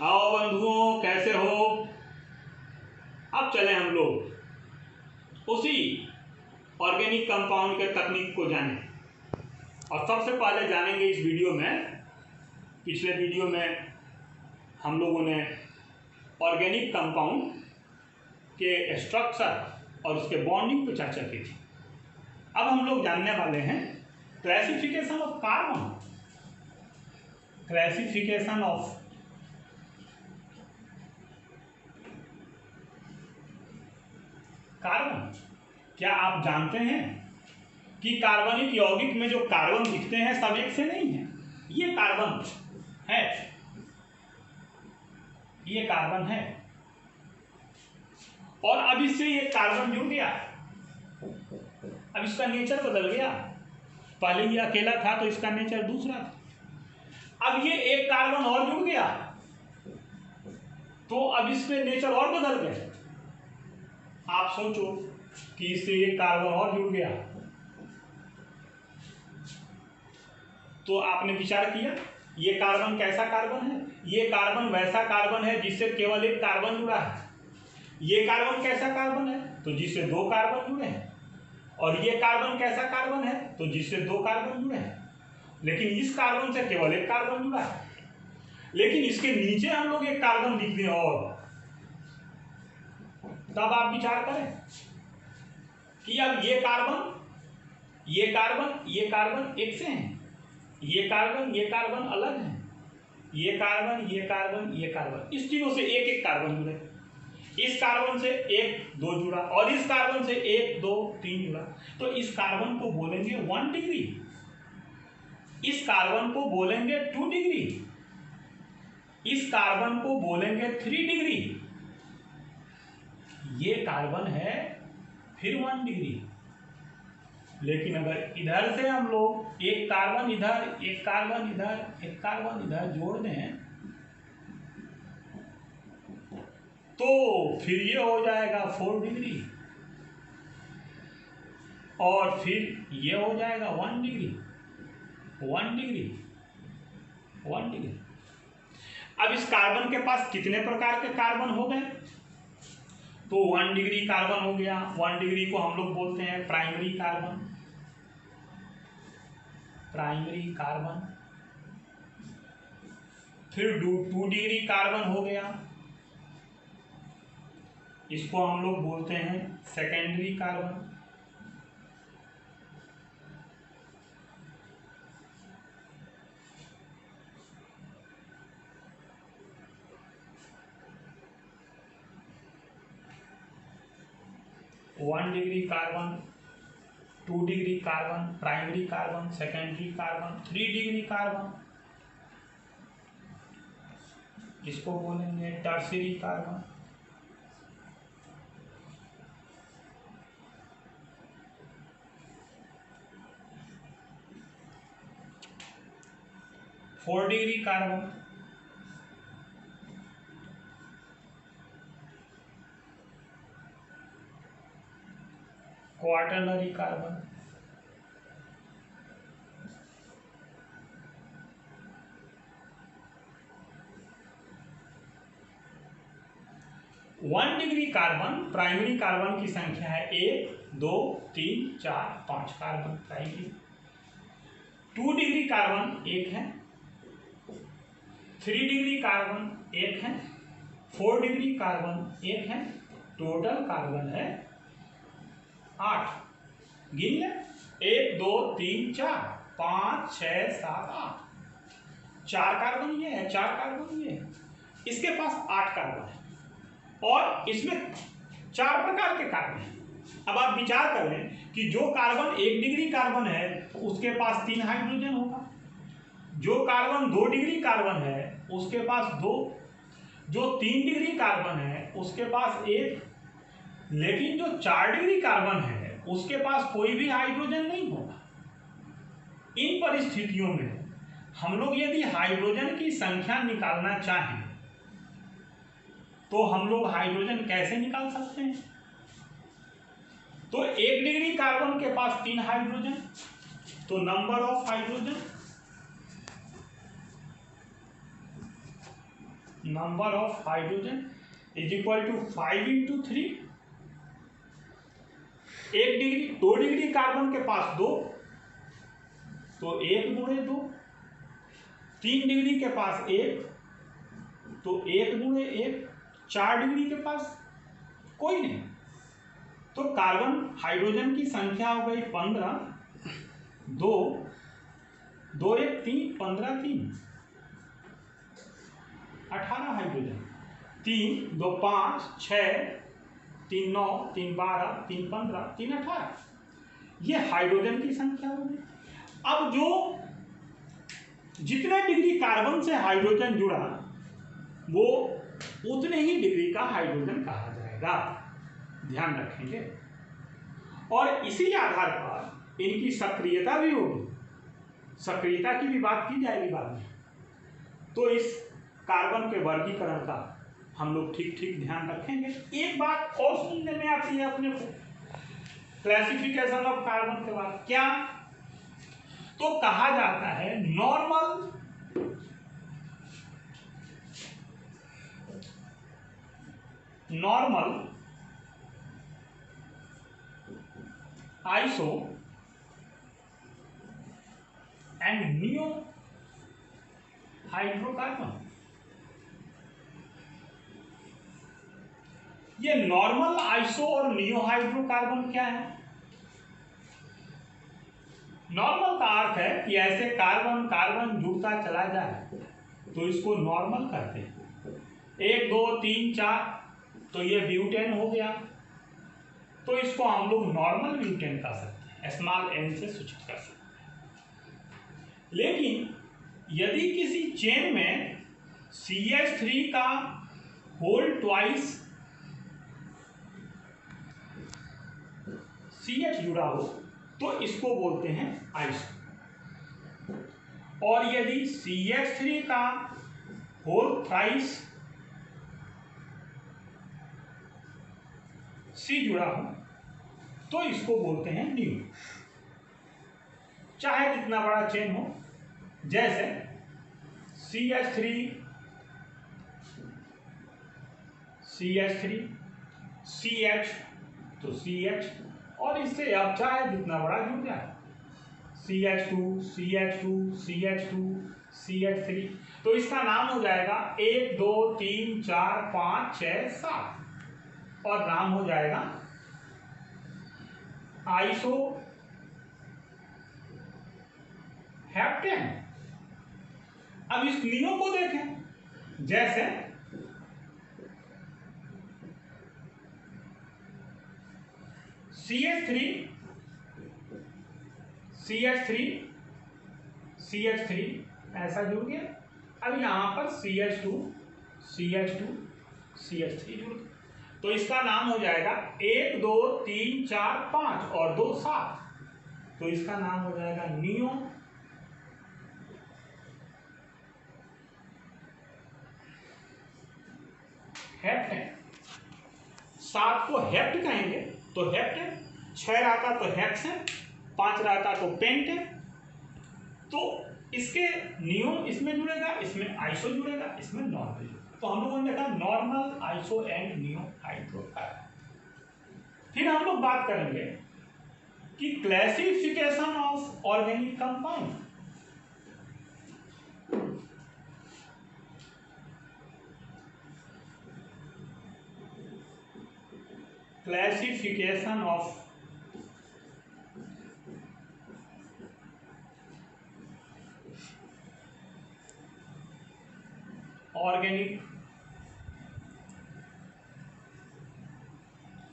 आओ बंधुओं, कैसे हो। अब चले हम लोग उसी ऑर्गेनिक कंपाउंड के तकनीक को जाने। और सबसे पहले जानेंगे इस वीडियो में, पिछले वीडियो में हम लोगों ने ऑर्गेनिक कंपाउंड के स्ट्रक्चर और उसके बॉन्डिंग पर चर्चा की थी। अब हम लोग जानने वाले हैं classification of carbon. Classification of carbon. क्या आप जानते हैं कि कार्बनिक यौगिक में जो कार्बन दिखते हैं सब एक से नहीं है। ये कार्बन है, ये कार्बन है, और अब इससे ये कार्बन जुड़ गया। अब इसका नेचर बदल गया। पहले ये अकेला था तो इसका नेचर दूसरा था। अब ये एक कार्बन और जुड़ गया तो अब इसके नेचर और बदल गए। आप सोचो कि इससे एक कार्बन और जुड़ गया तो आपने विचार किया ये कार्बन कैसा कार्बन है। ये कार्बन वैसा कार्बन है जिससे केवल एक कार्बन जुड़ा है। ये कार्बन कैसा कार्बन है तो जिससे दो कार्बन जुड़े हैं। और ये कार्बन कैसा कार्बन है तो जिससे दो कार्बन जुड़े हैं। लेकिन इस कार्बन से केवल एक कार्बन जुड़ा है। लेकिन इसके नीचे हम लोग एक कार्बन लिख दें और तब आप विचार करें कि अब ये कार्बन ये कार्बन ये कार्बन एक से हैं। ये कार्बन अलग है। ये कार्बन ये कार्बन ये कार्बन, इस तीनों से एक एक कार्बन जुड़े। इस कार्बन से एक दो जुड़ा और इस कार्बन से एक दो तीन जुड़ा। तो इस कार्बन को बोलेंगे 1 डिग्री, इस कार्बन को बोलेंगे 2 डिग्री, इस कार्बन को बोलेंगे 3 डिग्री। ये कार्बन है फिर 1 डिग्री। लेकिन अगर इधर से हम लोग एक कार्बन इधर एक कार्बन इधर एक कार्बन इधर जोड़ दें तो फिर ये हो जाएगा 4 डिग्री और फिर ये हो जाएगा 1 डिग्री 1 डिग्री 1 डिग्री। अब इस कार्बन के पास कितने प्रकार के कार्बन हो गए तो 1 डिग्री कार्बन हो गया। 1 डिग्री को हम लोग बोलते हैं प्राइमरी कार्बन। Primary carbon. फिर 2 डिग्री कार्बन हो गया, इसको हम लोग बोलते हैं secondary carbon. One degree carbon, 2 degree carbon, primary carbon, secondary carbon, 3 degree carbon, इसको बोलेंगे tertiary carbon. Four degree carbon, quaternary carbon, one degree carbon primary carbon की संख्या है 1 2 3 4 5 कार्बन प्राइमरी। 2 डिग्री कार्बन एक है, 3 डिग्री कार्बन एक है, 4 degree carbon एक है। टोटल कार्बन है 8। गिन ले 1 2 3 4 5 6 7 8। 4 कार्बन ये है, 4 कार्बन ये है। इसके पास 8 कार्बन है और इसमें 4 प्रकार के कार्बन हैं। अब आप विचार करें कि जो कार्बन 1 डिग्री कार्बन है उसके पास 3 हाइड्रोजन होगा। जो कार्बन 2 डिग्री कार्बन है उसके पास 2। जो 3 डिग्री कार्बन है उसके पास 1। लेकिन जो 4 डिग्री कार्बन है उसके पास कोई भी हाइड्रोजन नहीं होगा। इन परिस्थितियों में हम लोग यदि हाइड्रोजन की संख्या निकालना चाहें तो हम लोग हाइड्रोजन कैसे निकाल सकते हैं। तो 1 डिग्री कार्बन के पास 3 हाइड्रोजन, तो number of hydrogen number of hydrogen is equal to 5 into 3। 1 degree, 2 degree carbon के पास 2, तो 1 गुणे 2। 3 डिग्री के पास 1, तो 1 गुणे 1। 4 डिग्री के पास कोई नहीं, तो कार्बन हाइड्रोजन की संख्या हो गई 15। 2 2 1 3, 15 3, 18 हाइड्रोजन। 3 2 5 6, 3 9, 3 12, 3 15, 3 18। ये हाइड्रोजन की संख्या होगी। अब जो जितने डिग्री कार्बन से हाइड्रोजन जुड़ा वो उतने ही डिग्री का हाइड्रोजन कहा जाएगा, ध्यान रखेंगे। और इसी आधार पर इनकी सक्रियता भी होगी, सक्रियता की भी बात की जाएगी बाद में। तो इस कार्बन के वर्गीकरण का हम लोग ठीक ठीक ध्यान रखेंगे। एक बात और सुनने में आती है अपने को क्लासिफिकेशन ऑफ कार्बन के बाद, क्या तो कहा जाता है normal iso and neo hydrocarbon. ये नॉर्मल, आइसो और नियो हाइड्रोकार्बन क्या है? नॉर्मल का अर्थ है कि ऐसे कार्बन कार्बन जुड़ता चला जाए तो इसको नॉर्मल कहते हैं। 1 2 3 4, तो ये ब्यूटेन हो गया, तो इसको हम लोग नॉर्मल ब्यूटेन कह सकते हैं, स्मॉल एन से सूचित कर सकते हैं। लेकिन यदि किसी चेन में CH3 का होल ट्वाइस CH जुड़ा हो तो इसको बोलते हैं आइसो। और यदि CH3 का होल थ्राइस C जुड़ा हो तो इसको बोलते हैं नियो। चाहे कितना बड़ा चेन हो, जैसे CH3 CH, तो CH, और इससे अब चाहे जितना बड़ा जुड़ जाए, CH2 CH2 CH2 CH3, तो इसका नाम हो जाएगा 1 2 3 4 5 6 7, और नाम हो जाएगा आइसो हेप्टेन। अब इस नियो को देखें, जैसे CH3 CH3 CH3 ऐसा जुड़ गया। अब यहां पर CH2 CH2 CH3 जुड़ गया, तो इसका नाम हो जाएगा 1 2 3 4 5 और 2 7, तो इसका नाम हो जाएगा नियो हेप्टेन। 7 को हेप्ट कहेंगे तो हेप्टेन, 6 रहता तो हेक्सेन, 5 रहता तो पेंटेन। तो इसके नियो इसमें जुड़ेगा, इसमें आइसो जुड़ेगा, इसमें नॉर्मल जुड़ेगा। तो हम लोगों ने देखा normal, iso and neo hydrocarbon. फिर हम लोग बात करेंगे कि classification of organic compound. Classification of organic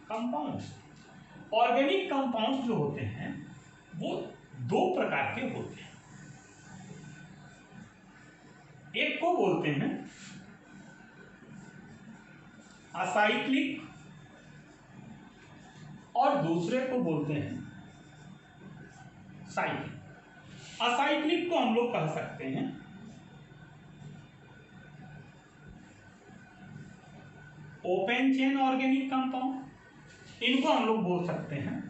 compounds. Organic compounds जो होते हैं वो 2 प्रकार के होते हैं। एक को बोलते हैं असाइक्लिक और दूसरे को बोलते हैं साइक्लिक। असाइक्लिक को हम लोग कह सकते हैं ओपन चेन ऑर्गेनिक कंपाउंड, इनको हम लोग बोल सकते हैं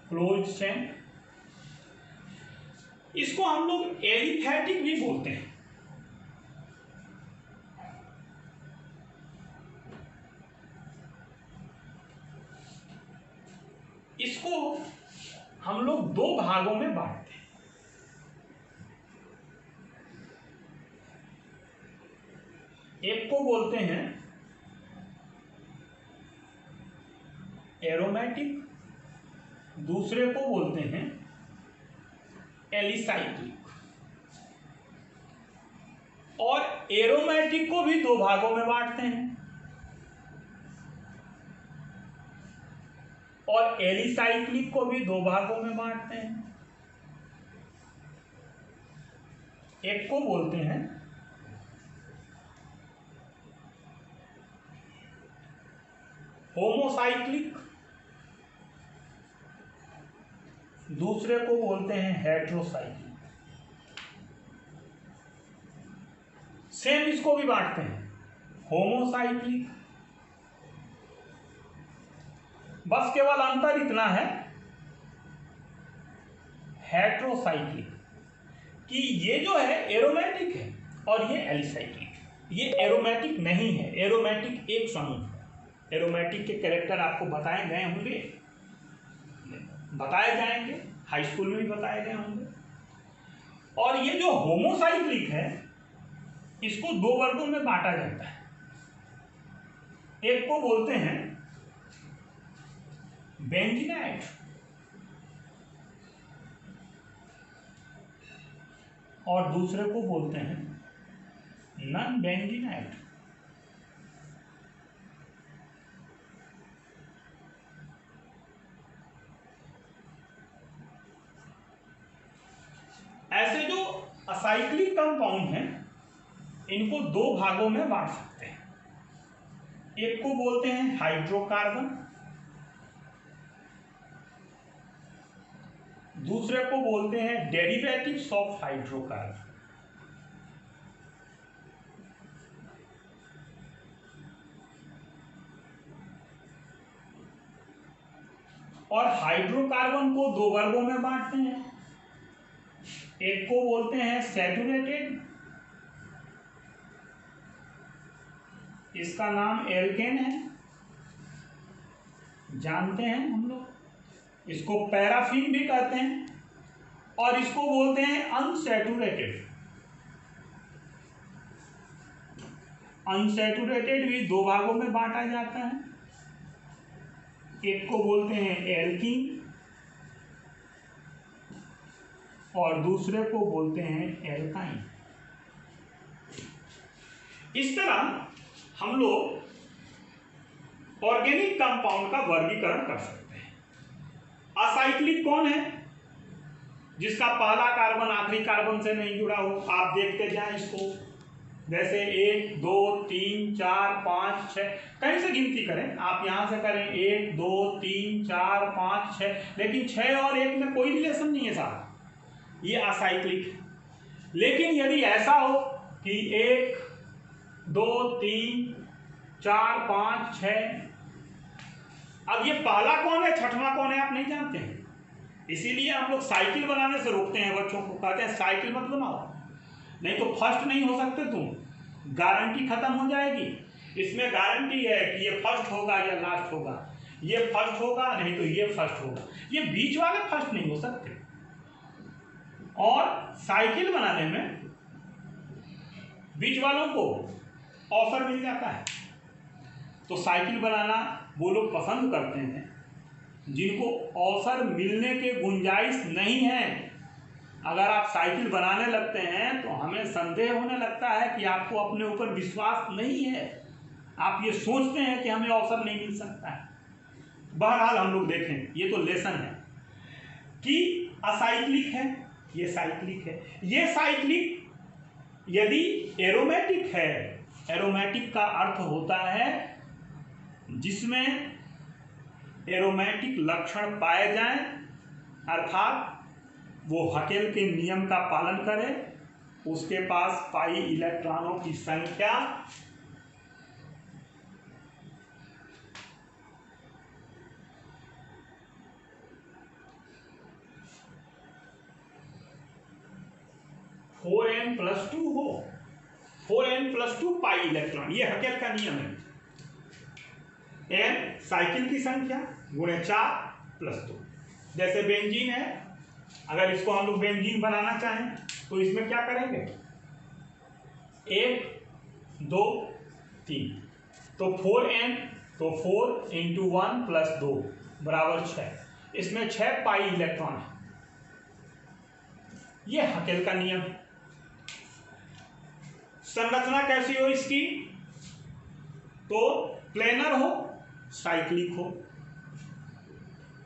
क्लोज्ड चेन, इसको हम लोग एलिफैटिक भी बोलते हैं। भागों में बांटते हैं। एक को बोलते हैं एरोमेटिक, दूसरे को बोलते हैं एलिसाइक्लिक। और एरोमेटिक को भी दो भागों में बांटते हैं और एलिसाइक्लिक को भी दो भागों में बांटते हैं। एक को बोलते हैं होमोसाइक्लिक, दूसरे को बोलते हैं हेट्रोसाइक्लिक। सेम इसको भी बांटते हैं होमोसाइक्लिक, बस केवल अंतर इतना है हेट्रोसाइक्लिक कि ये जो है एरोमेटिक है और ये एलिसाइक्लिक। ये एरोमेटिक नहीं है, एरोमेटिक एक समूह है। एरोमेटिक के कैरेक्टर आपको बताए गए होंगे, बताए जाएंगे, हाई स्कूल में भी बताए गए होंगे। और ये जो होमोसाइक्लिक है इसको दो वर्गों में बांटा जाता है। एक को बोलते हैं बेंजीनाइट और दूसरे को बोलते हैं नॉन बेंजीनाइट। ऐसे जो असाइक्लिक कंपाउंड हैं इनको दो भागों में बांट सकते हैं। एक को बोलते हैं हाइड्रोकार्बन, दूसरे को बोलते हैं डेरिवेटिव्स ऑफ हाइड्रोकार्बन। और हाइड्रोकार्बन को दो वर्गों में बांटते हैं। एक को बोलते हैं सैचुरेटेड, इसका नाम एल्केन है, जानते हैं हम लोग। इसको पैराफिन भी कहते हैं। और इसको बोलते हैं अनसैचुरेटेड। अनसैचुरेटेड भी दो भागों में बांटा जाता है। एक को बोलते हैं एल्कीन और दूसरे को बोलते हैं एल्काइन। इस तरह हम लोग ऑर्गेनिक कंपाउंड का वर्गीकरण कर सकते हैं। असाइक्लिक कौन है? जिसका पहला कार्बन आखिरी कार्बन से नहीं जुड़ा हो। आप देखते जाएं इसको, जैसे 1 2 3 4 5 6, कहीं से गिनती करें, आप यहां से करें 1 2 3 4 5 6, लेकिन 6 और 1 में कोई रिलेशन नहीं है साहब, ये असाइक्लिक है। लेकिन यदि ऐसा हो कि 1 2 3 4 5 6, अब ये पहला कौन है छठवां कौन है आप नहीं जानते हैं, इसीलिए हम लोग साइकिल बनाने से रोकते हैं बच्चों को, कहते हैं साइकिल मत बनाओ, नहीं तो फर्स्ट नहीं हो सकते तुम, गारंटी खत्म हो जाएगी। इसमें गारंटी है कि ये फर्स्ट होगा या लास्ट होगा, ये फर्स्ट होगा नहीं तो ये फर्स्ट होगा, ये बीच वाले फर्स्ट नहीं हो सकते। और साइकिल बनाने में बीच वालों को अवसर मिल जाता है, तो साइकिल बनाना वो लोग पसंद करते हैं जिनको अवसर मिलने के गुंजाइश नहीं है। अगर आप साइकिल बनाने लगते हैं तो हमें संदेह होने लगता है कि आपको अपने ऊपर विश्वास नहीं है, आप ये सोचते हैं कि हमें अवसर नहीं मिल सकता है। बहरहाल हम लोग देखें, ये तो लेसन है कि असाइक्लिक है, ये साइक्लिक है। ये साइक्लिक यदि एरोमेटिक है, एरोमेटिक का अर्थ होता है जिसमें एरोमेटिक लक्षण पाए जाएं, अर्थात वो हकेल के नियम का पालन करे, उसके पास पाई इलेक्ट्रॉनों की संख्या (4n+2) हो, 4n+2 पाई इलेक्ट्रॉन, ये हकेल का नियम है। n साइकिल की संख्या गुणे 4 + 2, जैसे बेंजीन है अगर इसको हम लोग बेंजीन बनाना चाहें तो इसमें क्या करेंगे, 1 2 3, तो 4n, तो 4 × 1 + 2 = 6। इसमें 6 पाई इलेक्ट्रॉन है। ये हकेल का नियम है। संरचना कैसी हो इसकी, तो प्लेनर हो, साइक्लिक हो।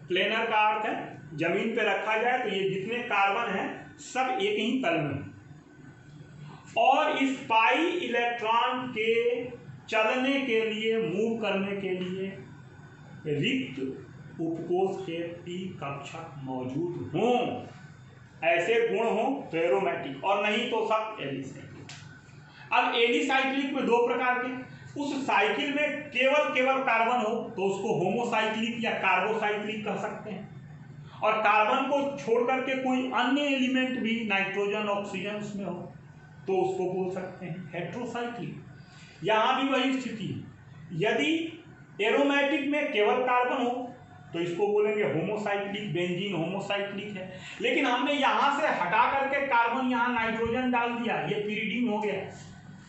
प्लेनर का अर्थ है जमीन पे रखा जाए तो ये जितने कार्बन हैं सब एक ही तल में, और इस पाई इलेक्ट्रॉन के चलने के लिए, मूव करने के लिए रिक्त उपकोष के p कक्षक मौजूद हों, ऐसे गुण हो तो एरोमेटिक, और नहीं तो सब एलिसाइक्लिक। अब एलिसाइक्लिक में 2 प्रकार के, उस साइकिल में केवल कार्बन हो तो उसको होमोसाइक्लिक या कार्बोसाइक्लिक कह सकते हैं, और कार्बन को छोड़ करके कोई अन्य एलिमेंट भी, नाइट्रोजन ऑक्सीजन उसमें हो तो उसको बोल सकते हैं हेट्रोसाइक्लिक। यहाँ भी वही स्थिति है। यदि एरोमेटिक में केवल कार्बन हो तो इसको बोलेंगे होमोसाइक्लिक, बेंजीन होमोसाइक्लिक है। लेकिन हमने यहाँ से हटा करके कार्बन, यहाँ नाइट्रोजन डाल दिया, ये पिरिडीन हो गया।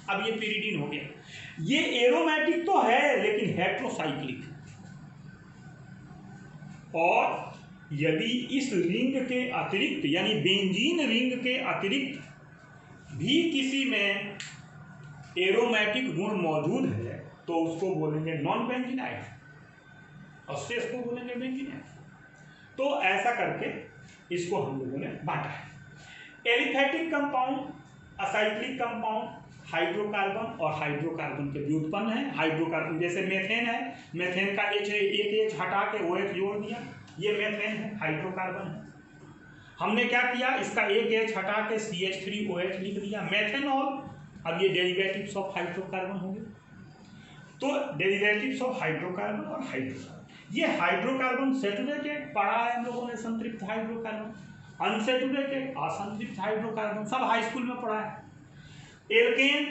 अब ये पिरिडीन हो गया, ये एरोमेटिक तो है लेकिन हेट्रोसाइक्लिक। और यदि इस रिंग के अतिरिक्त, यानी बेंजीन रिंग के अतिरिक्त भी किसी में एरोमेटिक गुण मौजूद है तो उसको बोलेंगे नॉन बेंजीनाइड, और शेष को बोलेंगे बेंजीनाइड। तो ऐसा करके इसको हम लोगों ने बांटा है। Aliphatic compound, acyclic compound, hydrocarbon और हाइड्रोकार्बन के व्युत्पन्न है। हाइड्रोकार्बन जैसे मेथेन है, मेथेन का H एक H हटा के OH जोड़ दिया, ये मेथेन है, हाइड्रोकार्बन है। हमने क्या किया, इसका एक H हटा के CH3OH लिख दिया, मेथेनॉल। अब ये डेरिवेटिव्स ऑफ हाइड्रोकार्बन हो गए। तो डेरिवेटिव्स ऑफ हाइड्रोकार्बन और हाइड्रोकार्बन, ये हाइड्रोकार्बन सैचुरेटेड पढ़ा है हम लोगों ने, संतृप्त हाइड्रोकार्बन, अनसैचुरेटेड असंतृप्त हाइड्रोकार्बन, सब हाई स्कूल में पढ़ा है। एल्केन,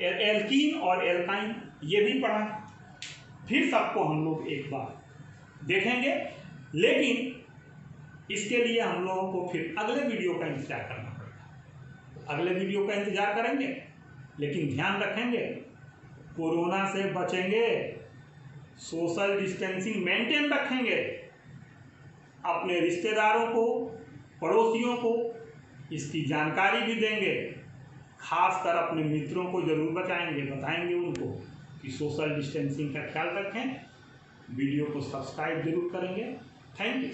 एल्कीन और एल्काइन ये भी पढ़ा है। फिर सबको हम लोग एक बार देखेंगे, लेकिन इसके लिए हम लोगों को फिर अगले वीडियो का इंतजार करना पड़ेगा। अगले वीडियो का इंतजार करेंगे, लेकिन ध्यान रखेंगे कोरोना से बचेंगे, सोशल डिस्टेंसिंग मेंटेन रखेंगे, अपने रिश्तेदारों को, पड़ोसियों को इसकी जानकारी भी देंगे, खासकर अपने मित्रों को जरूर बताएंगे उनको कि सोशल डिस्टेंसिंग का ख्याल रखें। वीडियो को सब्सक्राइब जरूर करेंगे। Thank you.